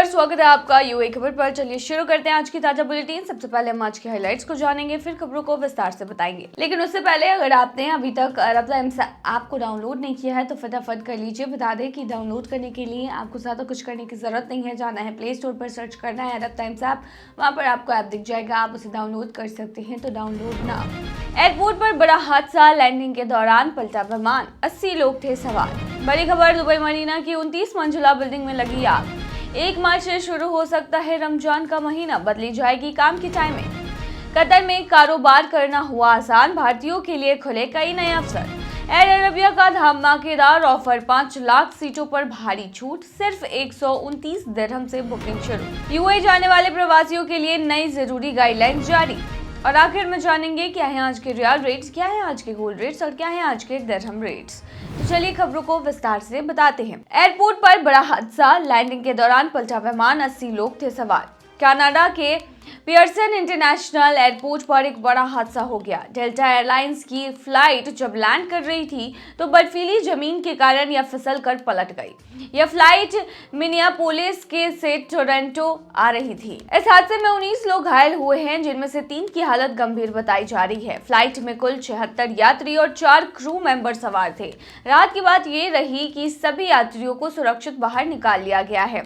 नमस्कार, स्वागत है आपका यूए खबर पर। चलिए शुरू करते हैं आज की ताजा बुलेटिन। सबसे पहले हम आज की हाइलाइट्स को जानेंगे, फिर खबरों को विस्तार से बताएंगे। लेकिन उससे पहले अगर आपने अभी तक अरब टाइम्स ऐप को डाउनलोड नहीं किया है तो फटाफट कर लीजिए। बता दें कि डाउनलोड करने के लिए आपको ज़्यादा कुछ करने की जरूरत नहीं है। जाना है प्ले स्टोर पर, सर्च करना है अरब टाइम्स ऐप, वहाँ पर आपको ऐप दिख जाएगा, आप उसे डाउनलोड कर सकते हैं। तो डाउनलोड ना। एयरपोर्ट पर बड़ा हादसा, लैंडिंग के दौरान पलटा विमान, 80 लोग थे सवार। बड़ी खबर, दुबई मरीना की 29 मंजिला बिल्डिंग में लगी आग। 1 मार्च से शुरू हो सकता है रमजान का महीना, बदली जाएगी काम की टाइमिंग। कतर में कारोबार करना हुआ आसान, भारतीयों के लिए खुले कई नए अवसर। एयर अरेबिया का धमाकेदार ऑफर, 5 लाख सीटों पर भारी छूट, सिर्फ 129 दिरहम से बुकिंग शुरू। यूएई जाने वाले प्रवासियों के लिए नई जरूरी गाइडलाइंस जारी। और आखिर में जानेंगे क्या है आज के रियल रेट्स, क्या है आज के गोल्ड रेट्स और क्या है आज के दिरहम रेट्स। तो चलिए खबरों को विस्तार से बताते हैं। एयरपोर्ट पर बड़ा हादसा, लैंडिंग के दौरान पलटा विमान, 80 लोग थे सवार। कनाडा के पियर्सन इंटरनेशनल एयरपोर्ट पर एक बड़ा हादसा हो गया। डेल्टा एयरलाइंस की फ्लाइट जब लैंड कर रही थी तो बर्फीली जमीन के कारण यह फिसल कर पलट गई। यह फ्लाइट मिनियापोलिस के से टोरंटो आ रही थी। इस हादसे में 19 लोग घायल हुए हैं, जिनमें से 3 की हालत गंभीर बताई जा रही है। फ्लाइट में कुल 76 यात्री और 4 क्रू मेंबर सवार थे। रात की बात ये रही कि सभी यात्रियों को सुरक्षित बाहर निकाल लिया गया है।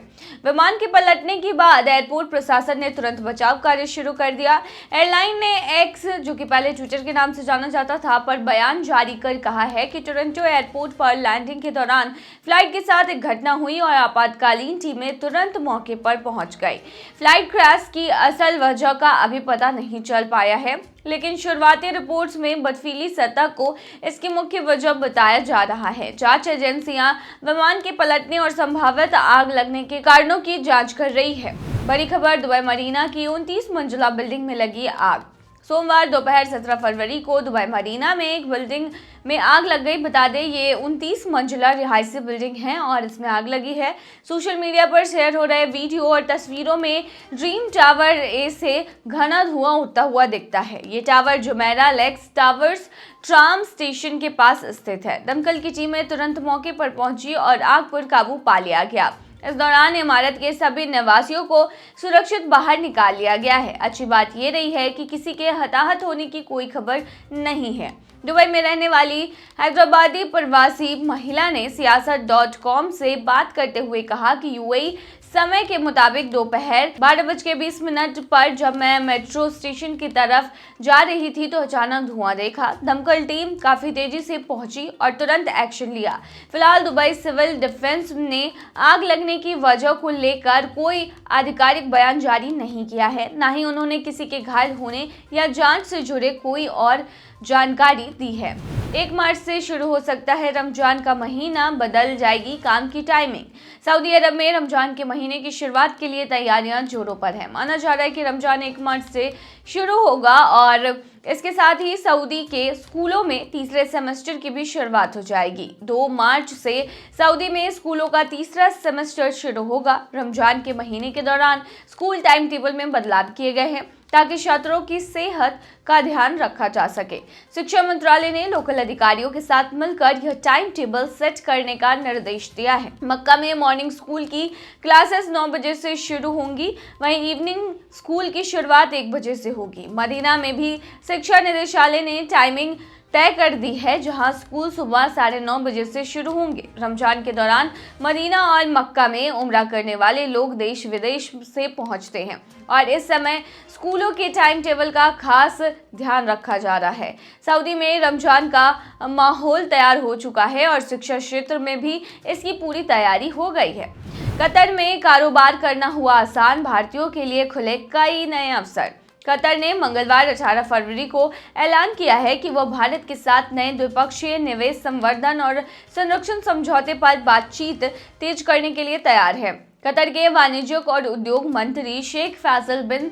विमान के पलटने के बाद एयरपोर्ट प्रशासन ने तुरंत बचाव कार्य शुरू कर दिया। एयरलाइन ने एक्स, जो कि पहले ट्विटर के नाम से जाना जाता था, पर बयान जारी कर कहा है कि टोरंटो एयरपोर्ट पर लैंडिंग के दौरान फ्लाइट के साथ एक घटना हुई और आपातकालीन टीमें तुरंत मौके पर पहुंच गई। फ्लाइट क्रैश की असल वजह का अभी पता नहीं चल पाया है, लेकिन शुरुआती रिपोर्ट्स में बर्फीली सतह को इसकी मुख्य वजह बताया जा रहा है। जांच एजेंसियां विमान के पलटने और संभावित आग लगने के कारणों की जांच कर रही है। बड़ी खबर, दुबई मरीना की 29 मंजिला बिल्डिंग में लगी आग। सोमवार दोपहर 17 फरवरी को दुबई मरीना में एक बिल्डिंग में आग लग गई। बता दें ये 29 मंजिला रिहायशी बिल्डिंग है और इसमें आग लगी है। सोशल मीडिया पर शेयर हो रहे वीडियो और तस्वीरों में ड्रीम टावर ए से घना धुआं उठता हुआ दिखता है। ये tower Jumeirah Lakes Towers tram station के पास स्थित है। दमकल की टीमें तुरंत मौके पर पहुंची और आग पर काबू पा लिया गया। इस दौरान इमारत के सभी निवासियों को सुरक्षित बाहर निकाल लिया गया है। अच्छी बात यह रही है कि किसी के हताहत होने की कोई खबर नहीं है। दुबई में रहने वाली हैदराबादी प्रवासी महिला ने सियासत.com से बात करते हुए कहा कि यूएई समय के मुताबिक दोपहर 12:20 पर जब मैं मेट्रो स्टेशन की तरफ जा रही थी तो अचानक धुआं देखा। दमकल टीम काफी तेजी से पहुंची और तुरंत एक्शन लिया। फिलहाल दुबई सिविल डिफेंस ने आग लगने की वजह को लेकर कोई आधिकारिक बयान जारी नहीं किया है, न ही उन्होंने किसी के घायल होने या जांच से जुड़े कोई और जानकारी दी है। 1 मार्च से शुरू हो सकता है रमजान का महीना, बदल जाएगी काम की टाइमिंग। सऊदी अरब में रमजान के महीने की शुरुआत के लिए तैयारियां जोरों पर है। माना जा रहा है कि रमजान 1 मार्च से शुरू होगा और इसके साथ ही सऊदी के स्कूलों में तीसरे सेमेस्टर की भी शुरुआत हो जाएगी। 2 मार्च से सऊदी में स्कूलों का तीसरा सेमेस्टर शुरू होगा। रमजान के महीने के दौरान स्कूल टाइम टेबल में बदलाव किए गए हैं ताकि छात्रों की सेहत का ध्यान रखा जा सके। शिक्षा मंत्रालय ने लोकल अधिकारियों के साथ मिलकर यह टाइम टेबल सेट करने का निर्देश दिया है। मक्का में मॉर्निंग स्कूल की क्लासेस 9 बजे से शुरू होंगी, वहीं इवनिंग स्कूल की शुरुआत 1 बजे से होगी। मदीना में भी शिक्षा निदेशालय ने टाइमिंग तय कर दी है, जहां स्कूल सुबह 9:30 बजे से शुरू होंगे। रमजान के दौरान मदीना और मक्का में उम्रा करने वाले लोग देश विदेश से पहुंचते हैं और इस समय स्कूलों के टाइम टेबल का खास ध्यान रखा जा रहा है। सऊदी में रमजान का माहौल तैयार हो चुका है और शिक्षा क्षेत्र में भी इसकी पूरी तैयारी हो गई है। कतर में कारोबार करना हुआ आसान, भारतीयों के लिए खुले कई नए अवसर। कतर ने मंगलवार 18 फरवरी को ऐलान किया है कि वह भारत के साथ नए द्विपक्षीय निवेश संवर्धन और संरक्षण समझौते पर बातचीत तेज करने के लिए तैयार है। कतर के वाणिज्यिक और उद्योग मंत्री शेख फैसल बिन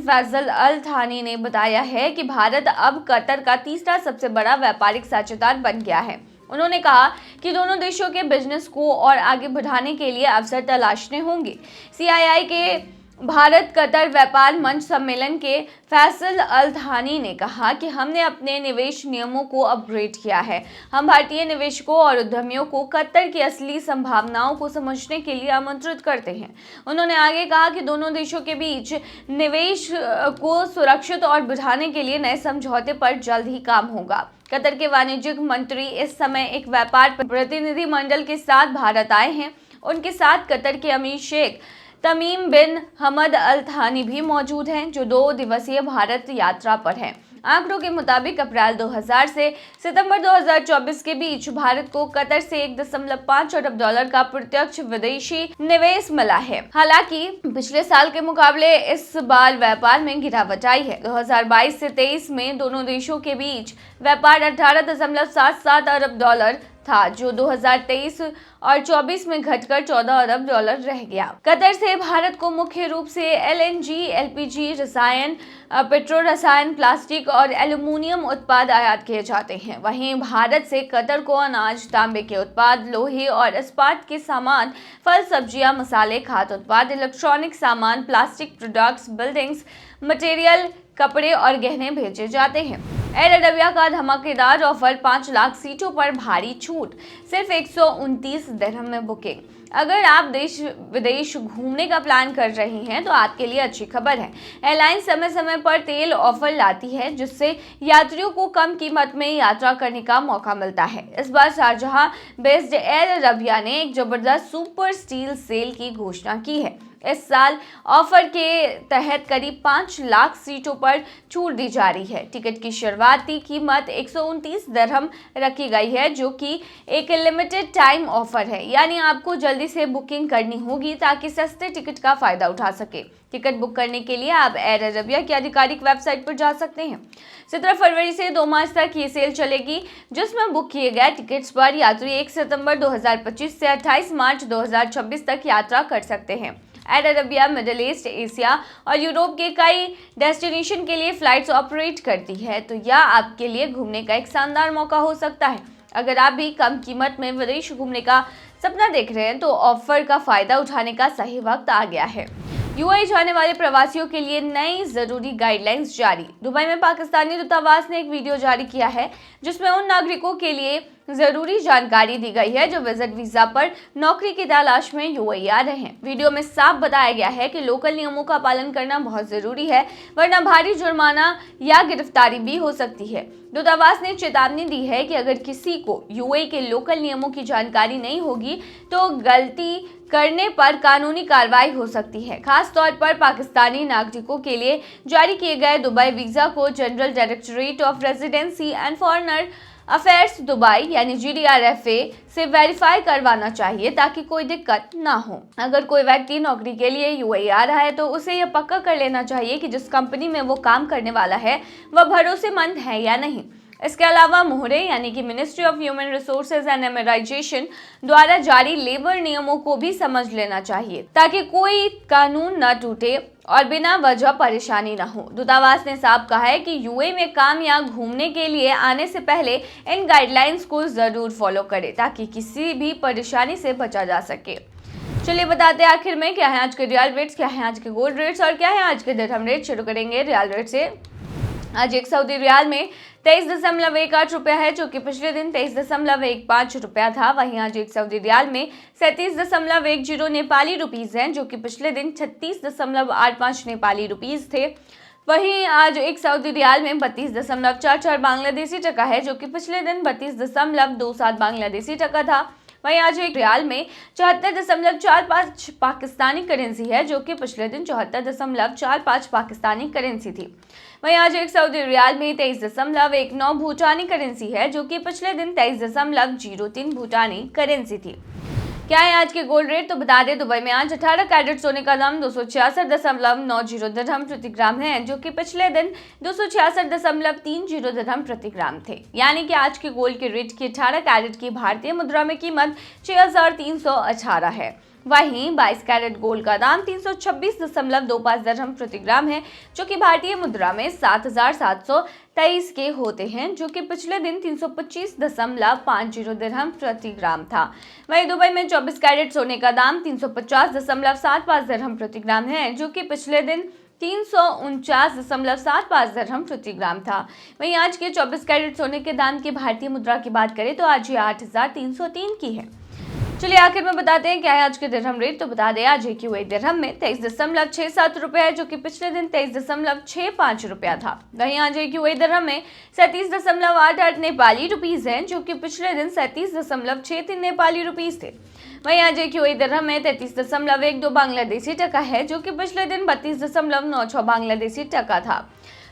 फैसल अल थानी ने बताया है कि भारत अब कतर का तीसरा सबसे बड़ा व्यापारिक साझेदार बन गया है। उन्होंने कहा कि दोनों देशों के बिजनेस को और आगे बढ़ाने के लिए अवसर तलाशने होंगे। सीआईआई के भारत कतर व्यापार मंच सम्मेलन के फैसल अल थानी ने कहा कि हमने अपने निवेश नियमों को अपग्रेड किया है। हम भारतीय निवेशकों और उद्यमियों को कतर की असली संभावनाओं को समझने के लिए आमंत्रित करते हैं। उन्होंने आगे कहा कि दोनों देशों के बीच निवेश को सुरक्षित और बढ़ाने के लिए नए समझौते पर जल्द ही काम होगा। कतर के वाणिज्यिक मंत्री इस समय एक व्यापार प्रतिनिधिमंडल के साथ भारत आए हैं। उनके साथ कतर के अमीर शेख तमीम बिन हमद अल थानी भी मौजूद हैं, जो 2 दिवसीय भारत यात्रा पर हैं। आंकड़ों के मुताबिक अप्रैल 2000 से सितंबर 2024 के बीच भारत को कतर से 1.5 अरब डॉलर का प्रत्यक्ष विदेशी निवेश मिला है। हालांकि पिछले साल के मुकाबले इस बार व्यापार में गिरावट आई है। 2022 से 23 में दोनों देशों के बीच व्यापार 18.77 अरब डॉलर था, जो 2023 और 24 में घटकर 14 अरब डॉलर रह गया। कतर से भारत को मुख्य रूप से LNG, LPG, रसायन, पेट्रो रसायन, प्लास्टिक और एल्यूमीनियम उत्पाद आयात किए जाते हैं। वहीं भारत से कतर को अनाज, तांबे के उत्पाद, लोहे और इस्पात के सामान, फल, सब्जियां, मसाले, खाद्य उत्पाद, इलेक्ट्रॉनिक सामान, प्लास्टिक प्रोडक्ट्स, बिल्डिंग्स मटेरियल, कपड़े और गहने भेजे जाते हैं। एयर अरेबिया का धमाकेदार ऑफर, 5 लाख सीटों पर भारी छूट, सिर्फ 129 दिरहम में बुकिंग। अगर आप देश विदेश घूमने का प्लान कर रहे हैं तो आपके लिए अच्छी खबर है। एयरलाइन समय समय पर तेल ऑफर लाती है, जिससे यात्रियों को कम कीमत में यात्रा करने का मौका मिलता है। इस बार शारजाह बेस्ड एयर अरेबिया ने एक जबरदस्त सुपर स्टील सेल की घोषणा की है। इस साल ऑफर के तहत करीब 5 लाख सीटों पर छूट दी जा रही है। टिकट की शुरुआती कीमत 129 दिरहम रखी गई है, जो कि एक लिमिटेड टाइम ऑफर है, यानी आपको जल्दी से बुकिंग करनी होगी ताकि सस्ते टिकट का फायदा उठा सके। टिकट बुक करने के लिए आप एयर अरेबिया की आधिकारिक वेबसाइट पर जा सकते हैं। 17 फरवरी से 2 मार्च तक ये सेल चलेगी, जिसमें बुक किए गए टिकट्स पर यात्री 1 सितंबर 2025 से 28 मार्च 2026 तक यात्रा कर सकते हैं। Air Arabia middle east, Asia और यूरोप के कई डेस्टिनेशन के लिए फ्लाइट्स ऑपरेट करती है, तो यह आपके लिए घूमने का एक शानदार मौका हो सकता है। अगर आप भी कम कीमत में विदेश घूमने का सपना देख रहे हैं तो ऑफर का फायदा उठाने का सही वक्त आ गया है। यूएई जाने वाले प्रवासियों के लिए नई जरूरी गाइडलाइंस जारी। दुबई में पाकिस्तानी दूतावास ने एक वीडियो जारी किया है, जिसमें उन नागरिकों के लिए जरूरी जानकारी दी गई है जो विजिट वीजा पर नौकरी की तलाश में यूएई आ रहे हैं। वीडियो में साफ बताया गया है कि लोकल नियमों का पालन करना बहुत जरूरी है, वरना भारी जुर्माना या गिरफ्तारी भी हो सकती है। दूतावास ने चेतावनी दी है कि अगर किसी को यूएई के लोकल नियमों की जानकारी नहीं होगी तो गलती करने पर कानूनी कार्रवाई हो सकती है। खास तौर पर पाकिस्तानी नागरिकों के लिए जारी किए गए दुबई वीजा को general directorate of residency and foreigner affairs Dubai यानी GDRFA से वेरीफाई करवाना चाहिए ताकि कोई दिक्कत ना हो। अगर कोई व्यक्ति नौकरी के लिए यूएई आ रहा है तो उसे यह पक्का कर लेना चाहिए कि जिस कंपनी में वो काम करने वाला है वह भरोसेमंद है या नहीं। इसके अलावा मोहरे यानी कि ministry of human resources and immigration द्वारा जारी लेबर नियमों को भी समझ लेना चाहिए ताकि कोई कानून न टूटे और बिना वजह परेशानी न हो। दूतावास ने साफ कहा है कि यूएई में काम या घूमने के लिए आने से पहले इन गाइडलाइंस को जरूर फॉलो करें ताकि किसी भी परेशानी से बचा जा सके। चलिए बताते हैं आखिर में क्या है आज के रियल रेट्स, क्या है आज के गोल्ड रेट्स और क्या है आज के दिरहम रेट। शुरू करेंगे रियल रेट से। आज एक सऊदी रियाल में 23.18 रुपया है, जो कि पिछले दिन 23.15 रुपया था। वहीं आज एक सऊदी रियाल में 37.10 नेपाली रुपीस हैं, जो कि पिछले दिन 36.85 नेपाली रुपीस थे। वहीं आज एक सऊदी रियाल में 32.44 बांग्लादेशी टका है, जो कि पिछले दिन 32.27 बांग्लादेशी टका था। वहीं आज एक रियाल में 74.45 पाकिस्तानी करेंसी है, जो कि पिछले दिन 74.45 पाकिस्तानी करेंसी थी। वहीं आज एक सऊदी रियाल में 23.19 भूटानी करेंसी है, जो कि पिछले दिन 23.03 भूटानी करेंसी थी। क्या है आज के गोल्ड रेट, तो बता दें दुबई में आज 18 कैरेट सोने का दाम 266.90 दिरहम प्रति ग्राम है, जो कि पिछले दिन 266.30 दिरहम प्रति ग्राम थे। यानी कि आज के गोल्ड के रेट की 18 कैरेट की भारतीय मुद्रा में कीमत 6318 है। वहीं 22 कैरेट गोल्ड का दाम 326.25 दिरहम प्रति ग्राम है, जो कि भारतीय मुद्रा में 7,723 के होते हैं, जो कि पिछले दिन 325.50 दिरहम प्रति ग्राम था। वहीं दुबई में 24 कैरेट सोने का दाम 350.75 दिरहम प्रति ग्राम है, जो कि पिछले दिन 349.75 दिरहम प्रति ग्राम था। वहीं आज के 24 कैरेट सोने के दाम की भारतीय मुद्रा की बात करें तो आज ये 8,303 की है। चलिए आखिर में बताते हैं क्या है आज के दिरहम रेट। तो बता दें आज एक यूएई दिरहम में 23.67 रुपये है, जो कि पिछले दिन 23.65 रुपया था। वहीं आज एक यूएई दिरहम में 37.88 नेपाली रुपीज है, जो कि पिछले दिन 37.63 नेपाली रुपीज थे। वहीं आज एक यूएई दिरहम में 33.12 बांग्लादेशी टका है, जो कि पिछले दिन 32.96 बांग्लादेशी टका था।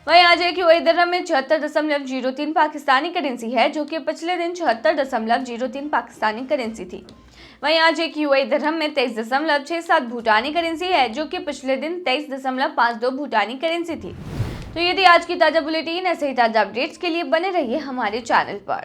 वहीं आज एक यूएई दिरहम में 76.03 पाकिस्तानी करेंसी है, जो कि पिछले दिन 76.03 पाकिस्तानी करेंसी थी। वहीं आज एक यूएई दिरहम में 23.67 भूटानी करेंसी है, जो कि पिछले दिन 23.52 भूटानी करेंसी थी। तो ये थी आज की ताज़ा बुलेटिन। ऐसे ही ताज़ा अपडेट्स के लिए बने रहिए हमारे चैनल पर।